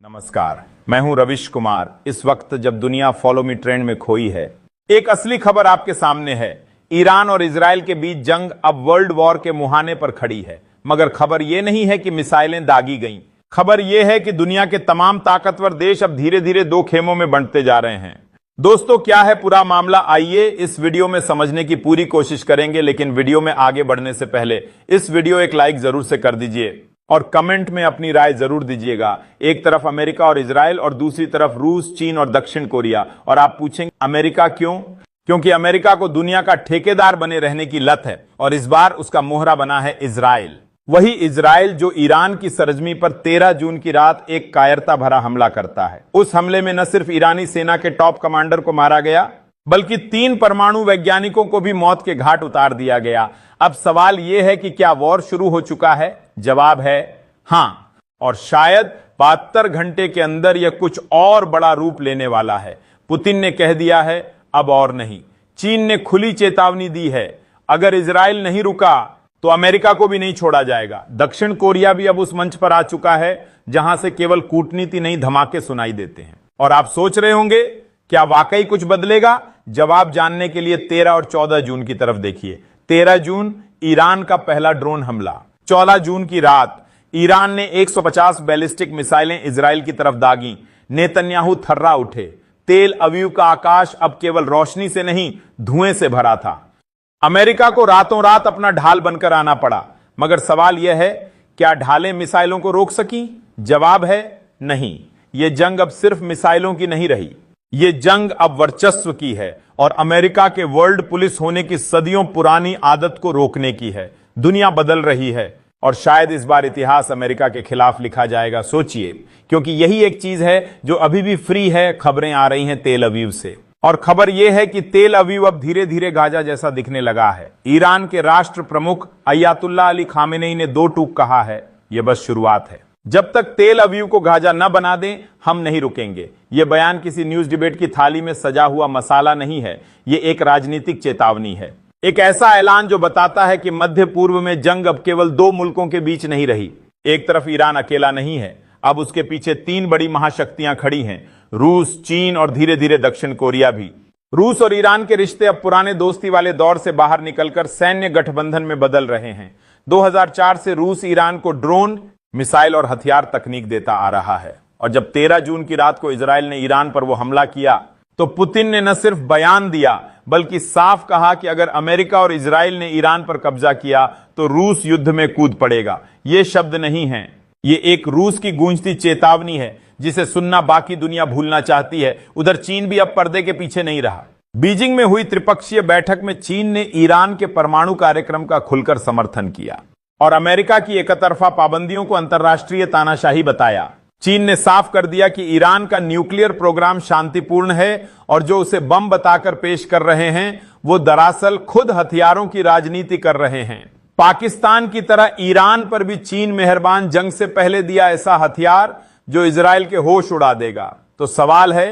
नमस्कार, मैं हूं रविश कुमार। इस वक्त जब दुनिया फॉलो मी ट्रेंड में खोई है, एक असली खबर आपके सामने है। ईरान और इजराइल के बीच जंग अब वर्ल्ड वॉर के मुहाने पर खड़ी है। मगर खबर यह नहीं है कि मिसाइलें दागी गईं। खबर यह है कि दुनिया के तमाम ताकतवर देश अब धीरे धीरे दो खेमों में बंटते जा रहे हैं। दोस्तों, क्या है पूरा मामला, आइए इस वीडियो में समझने की पूरी कोशिश करेंगे। लेकिन वीडियो में आगे बढ़ने से पहले इस वीडियो एक लाइक जरूर से कर दीजिए और कमेंट में अपनी राय जरूर दीजिएगा। एक तरफ अमेरिका और इजराइल और दूसरी तरफ रूस, चीन और दक्षिण कोरिया। और आप पूछेंगे अमेरिका क्यों? क्योंकि अमेरिका को दुनिया का ठेकेदार बने रहने की लत है और इस बार उसका मोहरा बना है इजराइल। वही इजराइल जो ईरान की सरजमी पर 13 जून की रात एक कायरता भरा हमला करता है। उस हमले में न सिर्फ ईरानी सेना के टॉप कमांडर को मारा गया, बल्कि 3 परमाणु वैज्ञानिकों को भी मौत के घाट उतार दिया गया। अब सवाल यह है कि क्या वॉर शुरू हो चुका है? जवाब है हां, और शायद 72 घंटे के अंदर यह कुछ और बड़ा रूप लेने वाला है। पुतिन ने कह दिया है अब और नहीं। चीन ने खुली चेतावनी दी है, अगर इजराइल नहीं रुका तो अमेरिका को भी नहीं छोड़ा जाएगा। दक्षिण कोरिया भी अब उस मंच पर आ चुका है जहां से केवल कूटनीति नहीं, धमाके सुनाई देते हैं। और आप सोच रहे होंगे क्या वाकई कुछ बदलेगा? जवाब जानने के लिए 13 और 14 जून की तरफ देखिए। 13 जून ईरान का पहला ड्रोन हमला। 14 जून की रात ईरान ने 150 बैलिस्टिक मिसाइलें इजराइल की तरफ दागी। नेतन्याहू थर्रा उठे। तेल अवीव का आकाश अब केवल रोशनी से नहीं, धुएं से भरा था। अमेरिका को रातों रात अपना ढाल बनकर आना पड़ा। मगर सवाल यह है, क्या ढालें मिसाइलों को रोक सकी? जवाब है नहीं। यह जंग अब सिर्फ मिसाइलों की नहीं रही, ये जंग अब वर्चस्व की है और अमेरिका के वर्ल्ड पुलिस होने की सदियों पुरानी आदत को रोकने की है। दुनिया बदल रही है और शायद इस बार इतिहास अमेरिका के खिलाफ लिखा जाएगा। सोचिए, क्योंकि यही एक चीज है जो अभी भी फ्री है। खबरें आ रही हैं तेल अवीव से, और खबर यह है कि तेल अवीव अब धीरे धीरे गाजा जैसा दिखने लगा है। ईरान के राष्ट्र प्रमुख अयतुल्ला अली खामेनेई ने 2 टूक कहा है, यह बस शुरुआत है। जब तक तेल अवीव को गाजा न बना दें, हम नहीं रुकेंगे। यह बयान किसी न्यूज डिबेट की थाली में सजा हुआ मसाला नहीं है, यह एक राजनीतिक चेतावनी है। एक ऐसा ऐलान जो बताता है कि मध्य पूर्व में जंग अब केवल 2 मुल्कों के बीच नहीं रही। एक तरफ ईरान अकेला नहीं है, अब उसके पीछे 3 बड़ी महाशक्तियां खड़ी हैं, रूस, चीन और धीरे धीरे दक्षिण कोरिया भी। रूस और ईरान के रिश्ते अब पुराने दोस्ती वाले दौर से बाहर निकलकर सैन्य गठबंधन में बदल रहे हैं। 2004 से रूस ईरान को ड्रोन, मिसाइल और हथियार तकनीक देता आ रहा है। और जब 13 जून की रात को इजराइल ने ईरान पर वो हमला किया, तो पुतिन ने न सिर्फ बयान दिया बल्कि साफ कहा कि अगर अमेरिका और इजराइल ने ईरान पर कब्जा किया तो रूस युद्ध में कूद पड़ेगा। ये शब्द नहीं हैं, ये एक रूस की गूंजती चेतावनी है जिसे सुनना बाकी दुनिया भूलना चाहती है। उधर चीन भी अब पर्दे के पीछे नहीं रहा। बीजिंग में हुई त्रिपक्षीय बैठक में चीन ने ईरान के परमाणु कार्यक्रम का खुलकर समर्थन किया और अमेरिका की एकतरफा पाबंदियों को अंतर्राष्ट्रीय तानाशाही बताया। चीन ने साफ कर दिया कि ईरान का न्यूक्लियर प्रोग्राम शांतिपूर्ण है और जो उसे बम बताकर पेश कर रहे हैं वो दरअसल खुद हथियारों की राजनीति कर रहे हैं। पाकिस्तान की तरह ईरान पर भी चीन मेहरबान जंग से पहले दिया ऐसा हथियार जो इजराइल के होश उड़ा देगा। तो सवाल है,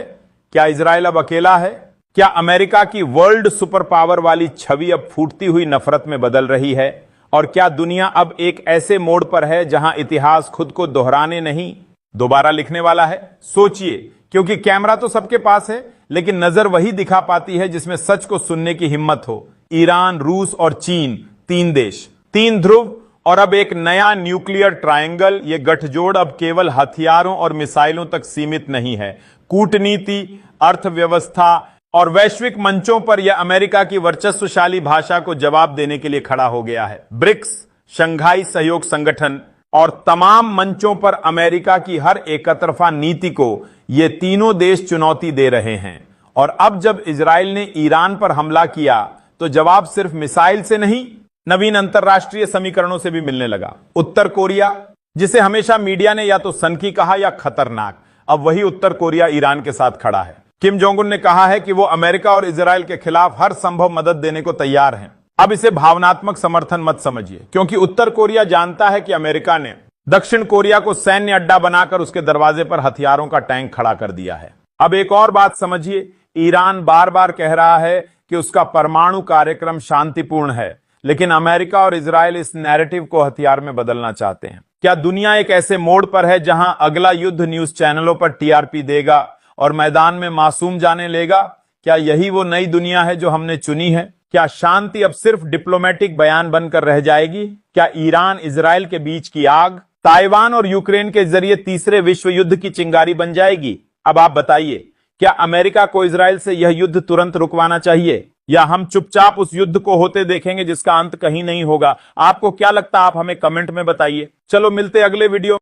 क्या इजराइल अब अकेला है? क्या अमेरिका की वर्ल्ड सुपर पावर वाली छवि अब फूटती हुई नफरत में बदल रही है? और क्या दुनिया अब एक ऐसे मोड़ पर है जहां इतिहास खुद को दोहराने नहीं, दोबारा लिखने वाला है? सोचिए, क्योंकि कैमरा तो सबके पास है, लेकिन नजर वही दिखा पाती है जिसमें सच को सुनने की हिम्मत हो। ईरान, रूस और चीन, 3 देश, 3 ध्रुव और अब एक नया न्यूक्लियर ट्रायंगल। यह गठजोड़ अब केवल हथियारों और मिसाइलों तक सीमित नहीं है। कूटनीति, अर्थव्यवस्था और वैश्विक मंचों पर यह अमेरिका की वर्चस्वशाली भाषा को जवाब देने के लिए खड़ा हो गया है। ब्रिक्स, शंघाई सहयोग संगठन और तमाम मंचों पर अमेरिका की हर एकतरफा नीति को ये तीनों देश चुनौती दे रहे हैं। और अब जब इजराइल ने ईरान पर हमला किया तो जवाब सिर्फ मिसाइल से नहीं, नवीन अंतरराष्ट्रीय समीकरणों से भी मिलने लगा। उत्तर कोरिया, जिसे हमेशा मीडिया ने या तो सनकी कहा या खतरनाक, अब वही उत्तर कोरिया ईरान के साथ खड़ा है। किम जोंग उन ने कहा है कि वो अमेरिका और इजराइल के खिलाफ हर संभव मदद देने को तैयार हैं। अब इसे भावनात्मक समर्थन मत समझिए, क्योंकि उत्तर कोरिया जानता है कि अमेरिका ने दक्षिण कोरिया को सैन्य अड्डा बनाकर उसके दरवाजे पर हथियारों का टैंक खड़ा कर दिया है। अब एक और बात समझिए, ईरान बार बार कह रहा है कि उसका परमाणु कार्यक्रम शांतिपूर्ण है, लेकिन अमेरिका और इजराइल इस नैरेटिव को हथियार में बदलना चाहते हैं। क्या दुनिया एक ऐसे मोड़ पर है जहां अगला युद्ध न्यूज चैनलों पर टीआरपी देगा और मैदान में मासूम जाने लेगा? क्या यही वो नई दुनिया है जो हमने चुनी है? क्या शांति अब सिर्फ डिप्लोमेटिक बयान बनकर रह जाएगी? क्या ईरान इजराइल के बीच की आग ताइवान और यूक्रेन के जरिए तीसरे विश्व युद्ध की चिंगारी बन जाएगी? अब आप बताइए, क्या अमेरिका को इजराइल से यह युद्ध तुरंत रुकवाना चाहिए या हम चुपचाप उस युद्ध को होते देखेंगे जिसका अंत कहीं नहीं होगा? आपको क्या लगता है? आप हमें कमेंट में बताइए। चलो मिलते अगले वीडियो।